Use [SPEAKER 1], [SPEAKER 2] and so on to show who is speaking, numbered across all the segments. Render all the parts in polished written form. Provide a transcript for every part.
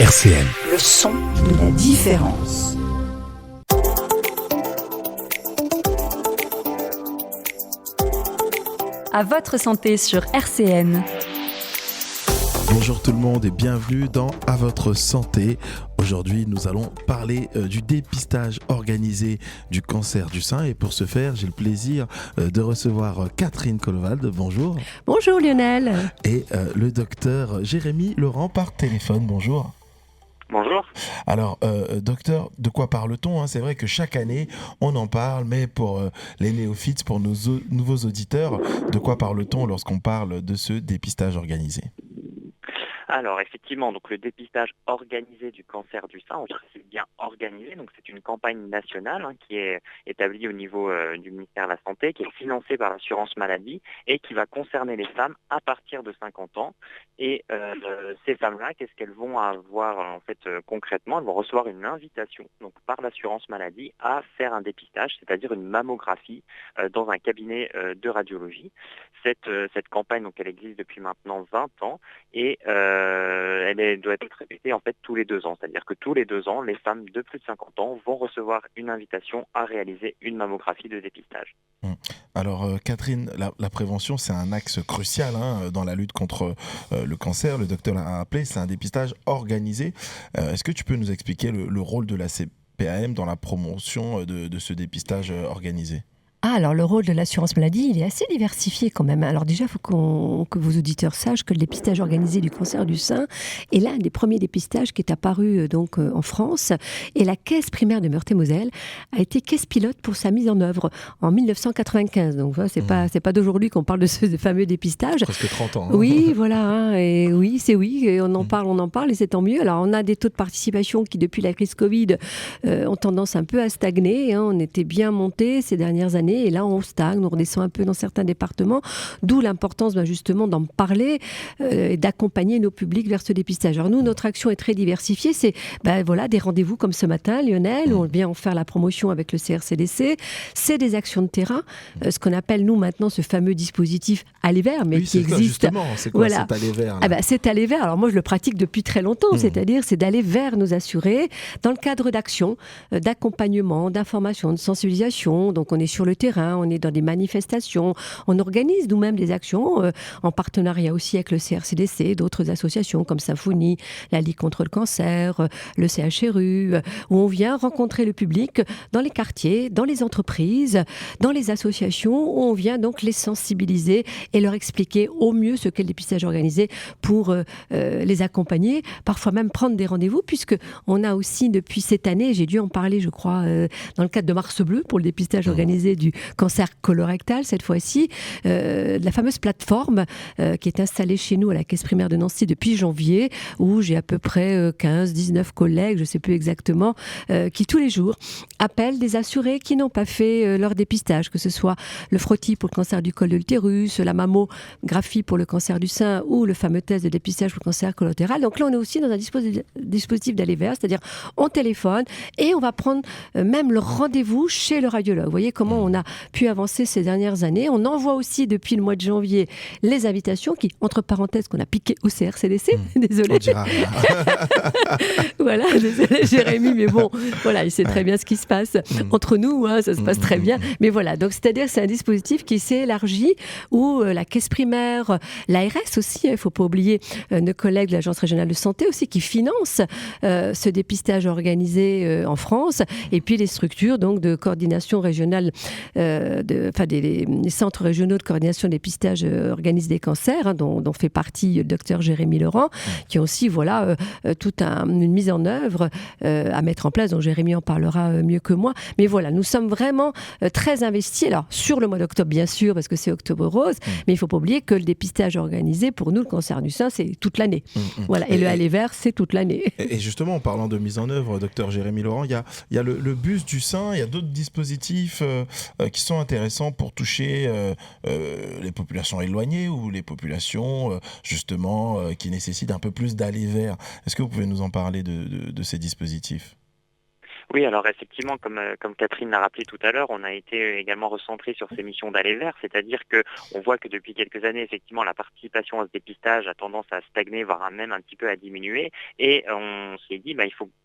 [SPEAKER 1] RCN.
[SPEAKER 2] Le son de la différence.
[SPEAKER 3] À votre santé sur RCN.
[SPEAKER 1] Bonjour tout le monde et bienvenue dans À votre santé. Aujourd'hui, nous allons parler du dépistage organisé du cancer du sein. Et pour ce faire, j'ai le plaisir de recevoir Catherine Colvald. Bonjour.
[SPEAKER 4] Bonjour Lionel.
[SPEAKER 1] Et le docteur Jérémy Laurent par téléphone. Bonjour.
[SPEAKER 5] Bonjour.
[SPEAKER 1] Alors, docteur, de quoi parle-t-on ? C'est vrai que chaque année, on en parle, mais pour les néophytes, pour nos nouveaux auditeurs, de quoi parle-t-on lorsqu'on parle de ce dépistage organisé ?
[SPEAKER 5] Alors effectivement, donc le dépistage organisé du cancer du sein, c'est bien organisé, donc c'est une campagne nationale qui est établie au niveau du ministère de la Santé, qui est financée par l'assurance maladie et qui va concerner les femmes à partir de 50 ans. Et ces femmes-là, qu'est-ce qu'elles vont avoir en fait concrètement ? Elles vont recevoir une invitation donc par l'assurance maladie à faire un dépistage, c'est-à-dire une mammographie dans un cabinet de radiologie. Cette campagne, donc, elle existe depuis maintenant 20 ans et elle doit être répétée en fait tous les 2 ans. C'est-à-dire que tous les 2 ans, les femmes de plus de 50 ans vont recevoir une invitation à réaliser une mammographie de dépistage.
[SPEAKER 1] Alors Catherine, la prévention c'est un axe crucial dans la lutte contre le cancer. Le docteur l'a appelé, c'est un dépistage organisé. Est-ce que tu peux nous expliquer le rôle de la CPAM dans la promotion de ce dépistage organisé ?
[SPEAKER 4] Alors le rôle de l'assurance maladie, il est assez diversifié quand même. Alors déjà, il faut que vos auditeurs sachent que le dépistage organisé du cancer du sein est l'un des premiers dépistages qui est apparu en France. Et la caisse primaire de Meurthe-et-Moselle a été caisse pilote pour sa mise en œuvre en 1995. Donc c'est pas d'aujourd'hui qu'on parle de ce fameux dépistage.
[SPEAKER 1] Presque 30 ans.
[SPEAKER 4] Oui, voilà. Et oui, c'est oui. Et on en parle et c'est tant mieux. Alors on a des taux de participation qui, depuis la crise Covid, ont tendance un peu à stagner. On était bien montés ces dernières années. Et là, on stagne, on redescend un peu dans certains départements, d'où l'importance justement d'en parler et d'accompagner nos publics vers ce dépistage. Alors nous, notre action est très diversifiée. C'est des rendez-vous comme ce matin, Lionel, où on vient en faire la promotion avec le CRCDC. C'est des actions de terrain, ce qu'on appelle nous maintenant ce fameux dispositif Aller Vers, mais qui existe.
[SPEAKER 1] Justement, c'est quoi cet Aller Vers
[SPEAKER 4] cet Aller Vers, alors moi je le pratique depuis très longtemps, c'est-à-dire c'est d'aller vers nos assurés dans le cadre d'actions, d'accompagnement, d'information, de sensibilisation. Donc on est sur le terrain, on est dans des manifestations, on organise nous-mêmes des actions en partenariat aussi avec le CRCDC, d'autres associations comme Symphonie, la Ligue contre le cancer, le CHRU, où on vient rencontrer le public dans les quartiers, dans les entreprises, dans les associations, où on vient donc les sensibiliser et leur expliquer au mieux ce qu'est le dépistage organisé pour les accompagner, parfois même prendre des rendez-vous, puisque on a aussi depuis cette année, j'ai dû en parler je crois dans le cadre de Mars Bleu pour le dépistage organisé du cancer colorectal cette fois-ci, de la fameuse plateforme qui est installée chez nous à la caisse primaire de Nancy depuis janvier, où j'ai à peu près 15-19 collègues, je ne sais plus exactement, qui tous les jours appellent des assurés qui n'ont pas fait leur dépistage, que ce soit le frottis pour le cancer du col de l'utérus, la mammographie pour le cancer du sein ou le fameux test de dépistage pour le cancer collatéral. Donc là, on est aussi dans un dispositif d'aller vers, c'est-à-dire on téléphone et on va prendre même le rendez-vous chez le radiologue. Vous voyez comment on a pu avancer ces dernières années. On envoie aussi depuis le mois de janvier les invitations qui, entre parenthèses, qu'on a piquées au CRCDC. Désolé.
[SPEAKER 1] On dira rien.
[SPEAKER 4] Voilà, désolé Jérémy, mais bon, voilà, il sait très bien ce qui se passe entre nous, ça se passe très bien. Mais voilà, donc c'est-à-dire que c'est un dispositif qui s'est élargi où la caisse primaire, l'ARS aussi, il ne faut pas oublier nos collègues de l'Agence régionale de santé aussi qui financent ce dépistage organisé en France, et puis les structures donc de coordination régionale des centres régionaux de coordination des dépistages organisés des cancers, dont fait partie le docteur Jérémy Laurent, qui ont aussi toute une mise en œuvre à mettre en place, dont Jérémy en parlera mieux que moi. Mais voilà, nous sommes vraiment très investis, alors sur le mois d'octobre bien sûr, parce que c'est Octobre Rose, mais il ne faut pas oublier que le dépistage organisé, pour nous, le cancer du sein, c'est toute l'année. Voilà. Et le Aller Vers, c'est toute l'année.
[SPEAKER 1] Et justement, en parlant de mise en œuvre, docteur Jérémy Laurent, il y a le bus du sein, il y a d'autres dispositifs qui sont intéressants pour toucher les populations éloignées ou les populations justement qui nécessitent un peu plus d'aller vers. Est-ce que vous pouvez nous en parler de ces dispositifs ?
[SPEAKER 5] Oui, alors effectivement, comme Catherine l'a rappelé tout à l'heure, on a été également recentré sur ces missions d'aller vers, c'est-à-dire qu'on voit que depuis quelques années, effectivement, la participation à ce dépistage a tendance à stagner, voire même un petit peu à diminuer. Et on s'est dit,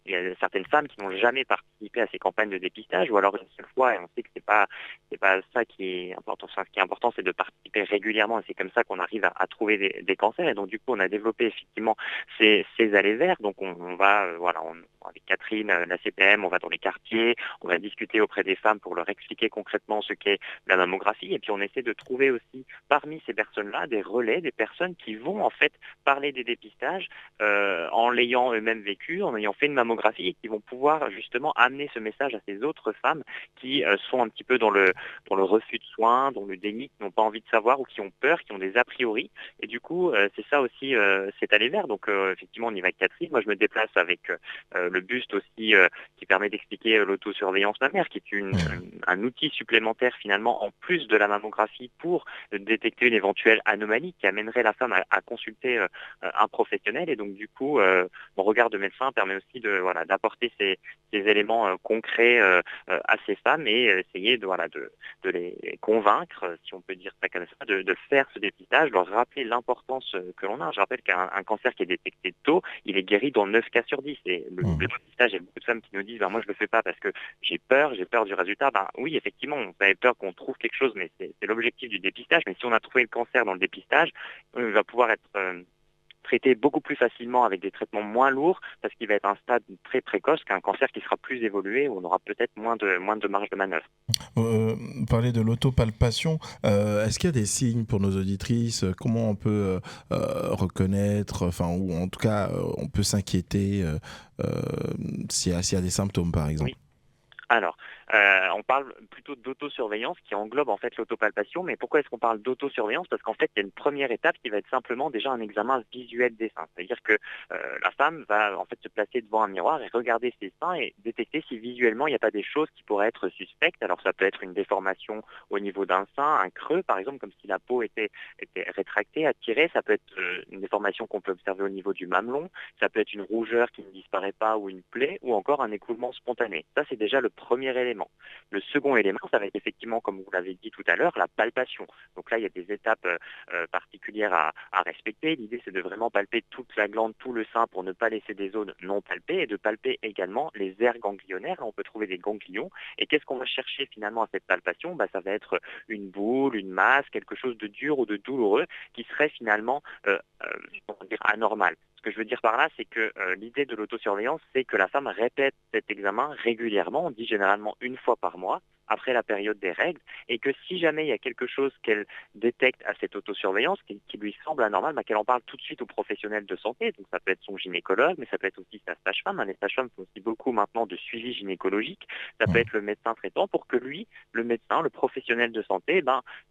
[SPEAKER 5] il y a certaines femmes qui n'ont jamais participé à ces campagnes de dépistage, ou alors une seule fois, et on sait que c'est pas ça qui est important. Enfin, ce qui est important, c'est de participer régulièrement, et c'est comme ça qu'on arrive à trouver des cancers. Et donc, du coup, on a développé effectivement ces allées vers. Donc, on va, avec Catherine, la CPM, on va dans les quartiers, on va discuter auprès des femmes pour leur expliquer concrètement ce qu'est la mammographie. Et puis, on essaie de trouver aussi parmi ces personnes-là des relais, des personnes qui vont en fait parler des dépistages en l'ayant eux-mêmes vécu, en ayant fait une mammographie et qui vont pouvoir justement amener ce message à ces autres femmes qui sont un petit peu dans le refus de soins, dans le déni, qui n'ont pas envie de savoir ou qui ont peur, qui ont des a priori. Et du coup, c'est ça aussi, c'est aller vers. Donc, effectivement, on y va avec Catherine. Moi, je me déplace avec le buste aussi qui permet d'expliquer l'autosurveillance mammaire, qui est un outil supplémentaire finalement en plus de la mammographie pour détecter une éventuelle anomalie qui amènerait la femme à consulter un professionnel. Et donc, du coup, mon regard de médecin permet aussi d'apporter ces éléments concrets à ces femmes et essayer de les convaincre, si on peut dire ça comme ça, de faire ce dépistage, leur rappeler l'importance que l'on a. Je rappelle qu'un cancer qui est détecté tôt, il est guéri dans 9 cas sur 10. Et le dépistage, il y a beaucoup de femmes qui nous disent moi je le fais pas parce que j'ai peur du résultat. Oui, effectivement, on avait peur qu'on trouve quelque chose, mais c'est l'objectif du dépistage. Mais si on a trouvé le cancer dans le dépistage, il va pouvoir être traité beaucoup plus facilement avec des traitements moins lourds parce qu'il va être un stade très précoce qu'un cancer qui sera plus évolué où on aura peut-être moins de marge de manœuvre.
[SPEAKER 1] Parler de l'autopalpation, est-ce qu'il y a des signes pour nos auditrices? Comment on peut reconnaître, ou en tout cas on peut s'inquiéter s'il y a des symptômes par exemple?
[SPEAKER 5] Oui. Alors, on parle plutôt d'autosurveillance qui englobe en fait l'autopalpation. Mais pourquoi est-ce qu'on parle d'autosurveillance? Parce qu'en fait, il y a une première étape qui va être simplement déjà un examen visuel des seins. C'est-à-dire que la femme va en fait se placer devant un miroir et regarder ses seins et détecter si visuellement il n'y a pas des choses qui pourraient être suspectes. Alors ça peut être une déformation au niveau d'un sein, un creux par exemple, comme si la peau était rétractée, attirée. Ça peut être une déformation qu'on peut observer au niveau du mamelon. Ça peut être une rougeur qui ne disparaît pas ou une plaie ou encore un écoulement spontané. Ça, c'est déjà le premier élément. Le second élément, ça va être effectivement, comme vous l'avez dit tout à l'heure, la palpation. Donc là, il y a des étapes particulières à respecter. L'idée, c'est de vraiment palper toute la glande, tout le sein pour ne pas laisser des zones non palpées et de palper également les aires ganglionnaires. Là, on peut trouver des ganglions. Et qu'est-ce qu'on va chercher finalement à cette palpation? Ça va être une boule, une masse, quelque chose de dur ou de douloureux qui serait finalement anormal. Ce que je veux dire par là, c'est que l'idée de l'autosurveillance, c'est que la femme répète cet examen régulièrement, on dit généralement une fois par mois, après la période des règles, et que si jamais il y a quelque chose qu'elle détecte à cette autosurveillance qui lui semble anormal, qu'elle en parle tout de suite au professionnel de santé. Donc ça peut être son gynécologue, mais ça peut être aussi sa sage-femme. Les sages-femmes font aussi beaucoup maintenant de suivi gynécologique. Ça peut être le médecin traitant pour que lui, le médecin, le professionnel de santé,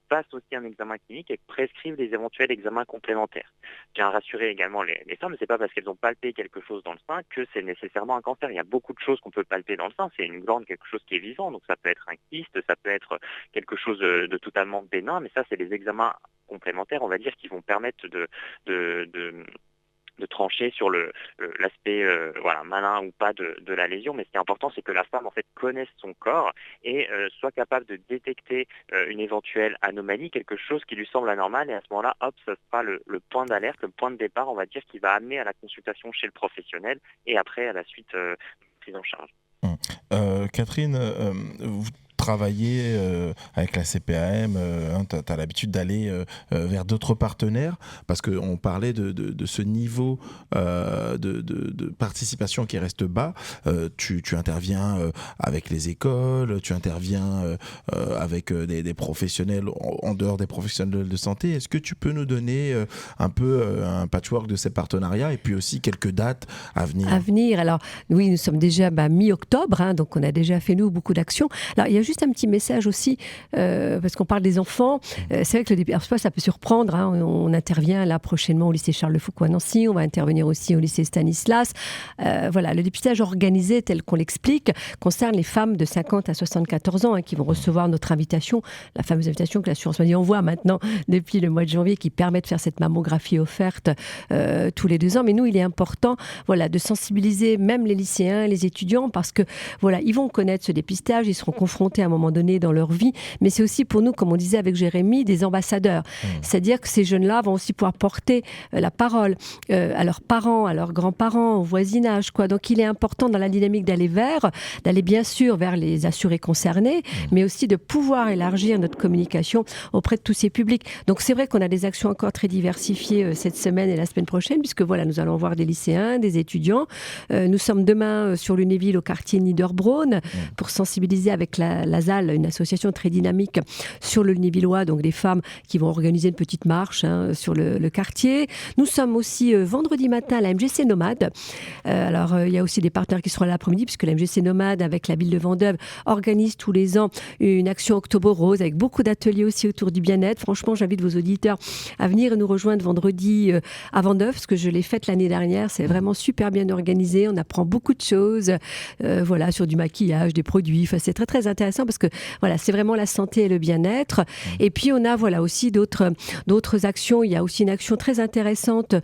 [SPEAKER 5] fasse aussi un examen clinique et prescrive des éventuels examens complémentaires. Je tiens à rassurer également les femmes, c'est pas parce qu'elles ont palpé quelque chose dans le sein que c'est nécessairement un cancer. Il y a beaucoup de choses qu'on peut palper dans le sein. C'est une glande, quelque chose qui est vivant, donc ça peut être un kyste, ça peut être quelque chose de totalement bénin, mais ça, c'est les examens complémentaires, on va dire, qui vont permettre de trancher sur l'aspect malin ou pas de la lésion. Mais ce qui est important, c'est que la femme en fait connaisse son corps et soit capable de détecter une éventuelle anomalie, quelque chose qui lui semble anormal, et à ce moment-là, hop, ça sera le point d'alerte, le point de départ, on va dire, qui va amener à la consultation chez le professionnel et après à la suite prise en charge.
[SPEAKER 1] Catherine, vous travailler avec la CPAM, tu as l'habitude d'aller vers d'autres partenaires, parce qu'on parlait de ce niveau de participation qui reste bas. Tu interviens avec les écoles, tu interviens avec des professionnels en dehors des professionnels de santé. Est-ce que tu peux nous donner un peu un patchwork de ces partenariats et puis aussi quelques dates à venir?
[SPEAKER 4] Alors oui, nous sommes déjà mi-octobre, donc on a déjà fait nous beaucoup d'actions. Alors il y a juste juste un petit message aussi, parce qu'on parle des enfants. C'est vrai que le dépistage, ça peut surprendre. Hein, on intervient là prochainement au lycée Charles de Foucault à Nancy. On va intervenir aussi au lycée Stanislas. Voilà, le dépistage organisé, tel qu'on l'explique, concerne les femmes de 50 à 74 ans qui vont recevoir notre invitation, la fameuse invitation que l'assurance maladie envoie maintenant depuis le mois de janvier, qui permet de faire cette mammographie offerte tous les 2 ans. Mais nous, il est important, voilà, de sensibiliser même les lycéens, les étudiants, parce que voilà, ils vont connaître ce dépistage, ils seront confrontés à un moment donné dans leur vie. Mais c'est aussi pour nous, comme on disait avec Jérémy, des ambassadeurs. C'est-à-dire que ces jeunes-là vont aussi pouvoir porter la parole à leurs parents, à leurs grands-parents, au voisinage, quoi. Donc il est important dans la dynamique d'aller bien sûr vers les assurés concernés, mais aussi de pouvoir élargir notre communication auprès de tous ces publics. Donc c'est vrai qu'on a des actions encore très diversifiées cette semaine et la semaine prochaine, puisque voilà, nous allons voir des lycéens, des étudiants. Nous sommes demain sur Lunéville au quartier Niederbronn pour sensibiliser avec la ZAL, une association très dynamique sur le Lunévillois, donc des femmes qui vont organiser une petite marche sur le quartier. Nous sommes aussi vendredi matin à la MGC Nomade. Alors il y a aussi des partenaires qui seront là l'après-midi, puisque la MGC Nomade avec la ville de Vendôme organise tous les ans une action Octobre Rose avec beaucoup d'ateliers aussi autour du bien-être. Franchement, j'invite vos auditeurs à venir nous rejoindre vendredi à Vendôme, parce que je l'ai faite l'année dernière. C'est vraiment super bien organisé. On apprend beaucoup de choses, voilà, sur du maquillage, des produits. Enfin, c'est très très intéressant parce que voilà, c'est vraiment la santé et le bien-être. Et puis on a voilà aussi d'autres actions. Il y a aussi une action très intéressante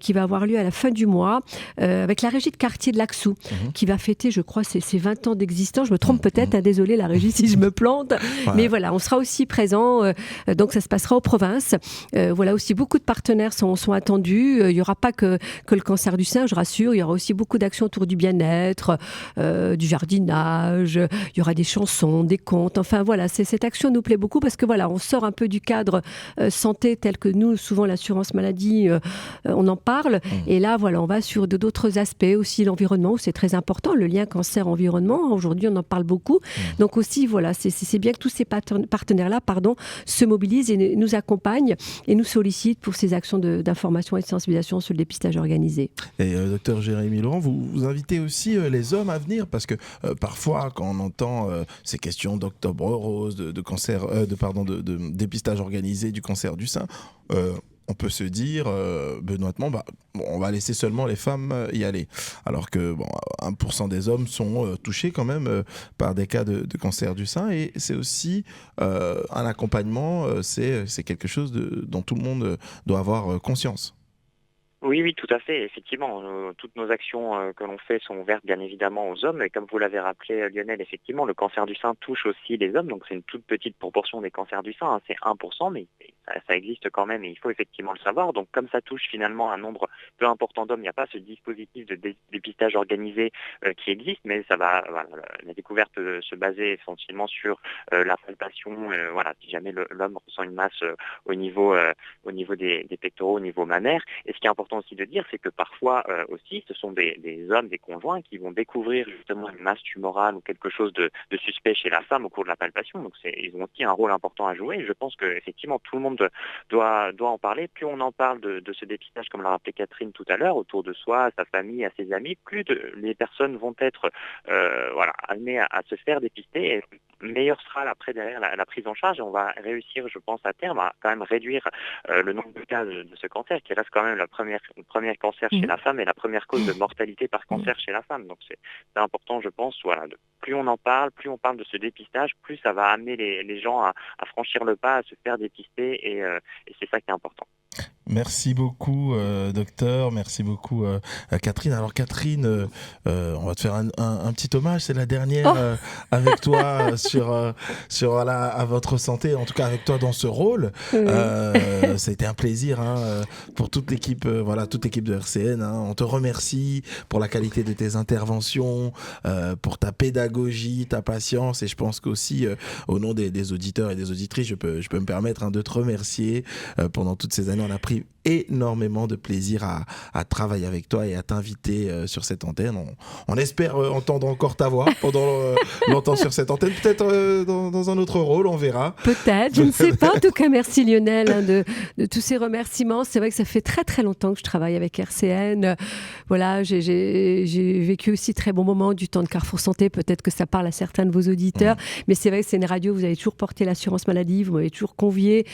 [SPEAKER 4] qui va avoir lieu à la fin du mois avec la régie de quartier de l'Axou, qui va fêter, je crois, ses 20 ans d'existence. Je me trompe peut-être, désolé la régie si je me plante. Ouais. Mais voilà, on sera aussi présent. Donc ça se passera aux provinces. Voilà, aussi beaucoup de partenaires sont attendus. Il n'y aura pas que le cancer du sein, je rassure. Il y aura aussi beaucoup d'actions autour du bien-être, du jardinage. Il y aura des chansons, des contes. Enfin voilà, cette action nous plaît beaucoup parce que voilà, on sort un peu du cadre santé tel que nous, souvent l'assurance maladie, on en parle. Et là, voilà, on va sur d'autres aspects, aussi l'environnement, où c'est très important, le lien cancer-environnement. Aujourd'hui, on en parle beaucoup. Donc aussi, voilà, c'est bien que tous ces partenaires-là, se mobilisent et nous accompagnent et nous sollicitent pour ces actions d'information et de sensibilisation sur le dépistage organisé.
[SPEAKER 1] Et docteur Jérémy Laurent, vous invitez aussi les hommes à venir, parce que parfois, quand on entend ces questions d'Octobre Rose, de cancer, de dépistage organisé du cancer du sein, on peut se dire benoîtement, on va laisser seulement les femmes y aller. Alors que 1% des hommes sont touchés quand même par des cas de cancer du sein. Et c'est aussi un accompagnement, c'est quelque chose dont tout le monde doit avoir conscience.
[SPEAKER 5] Oui, tout à fait. Effectivement, toutes nos actions que l'on fait sont ouvertes bien évidemment aux hommes. Et comme vous l'avez rappelé, Lionel, effectivement, le cancer du sein touche aussi les hommes. Donc c'est une toute petite proportion des cancers du sein. C'est 1%, mais ça existe quand même et il faut effectivement le savoir. Donc comme ça touche finalement un nombre peu important d'hommes, il n'y a pas ce dispositif de dépistage organisé qui existe, mais ça va, la découverte se baser essentiellement sur la palpation. Si jamais l'homme ressent une masse au niveau des pectoraux, au niveau mammaire. Et ce qui est important aussi de dire, c'est que parfois aussi, ce sont des hommes, des conjoints qui vont découvrir justement une masse tumorale ou quelque chose de suspect chez la femme au cours de la palpation. Donc ils ont aussi un rôle important à jouer. Et je pense qu'effectivement, tout le monde doit en parler. Plus on en parle de ce dépistage, comme l'a rappelé Catherine tout à l'heure, autour de soi, à sa famille, à ses amis, plus les personnes vont être amenées à se faire dépister. Et meilleure sera après derrière la prise en charge, et on va réussir, je pense, à terme à quand même réduire le nombre de cas de ce cancer, qui reste quand même le premier cancer chez la femme et la première cause de mortalité par cancer chez la femme. Donc c'est important, je pense, plus on en parle, plus on parle de ce dépistage, plus ça va amener les gens à franchir le pas, à se faire dépister, et c'est ça qui est important.
[SPEAKER 1] Merci beaucoup, docteur. Merci beaucoup, Catherine. Alors, Catherine, on va te faire un petit hommage. C'est la dernière avec toi à votre santé, en tout cas avec toi dans ce rôle. Ça a été un plaisir pour toute l'équipe, toute l'équipe de RCN. On te remercie pour la qualité de tes interventions, pour ta pédagogie, ta patience. Et je pense qu'aussi, au nom des auditeurs et des auditrices, je peux me permettre de te remercier pendant toutes ces années. on a pris énormément de plaisir à travailler avec toi et à t'inviter sur cette antenne. On espère entendre encore ta voix pendant longtemps sur cette antenne, peut-être dans un autre rôle, on verra.
[SPEAKER 4] Peut-être, je ne sais pas. En tout cas, merci Lionel de tous ces remerciements. C'est vrai que ça fait très très longtemps que je travaille avec RCN. Voilà, j'ai vécu aussi très bons moments du temps de Carrefour Santé. Peut-être que ça parle à certains de vos auditeurs. Mais c'est vrai que c'est une radio, vous avez toujours porté l'assurance maladie, vous m'avez toujours convié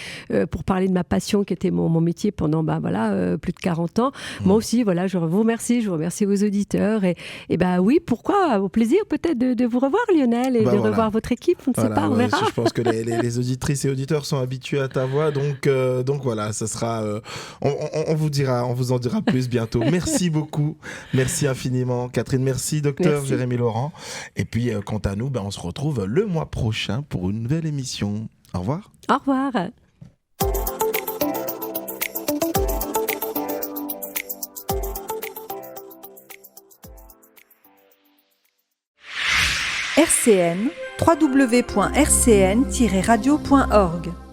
[SPEAKER 4] pour parler de ma passion qui était mon métier pendant plus de 40 ans. Moi aussi, voilà, je vous remercie vos auditeurs. Et oui, pourquoi? Au plaisir peut-être de vous revoir Lionel et de revoir votre équipe. On ne sait pas, on verra.
[SPEAKER 1] Je pense que les auditrices et auditeurs sont habitués à ta voix. Donc voilà, ça sera... on vous en dira plus bientôt. Merci beaucoup. Merci infiniment Catherine. Merci docteur Jérémy Laurent. Et puis quant à nous, on se retrouve le mois prochain pour une nouvelle émission. Au revoir.
[SPEAKER 4] Au revoir.
[SPEAKER 2] RCN, www.rcn-radio.org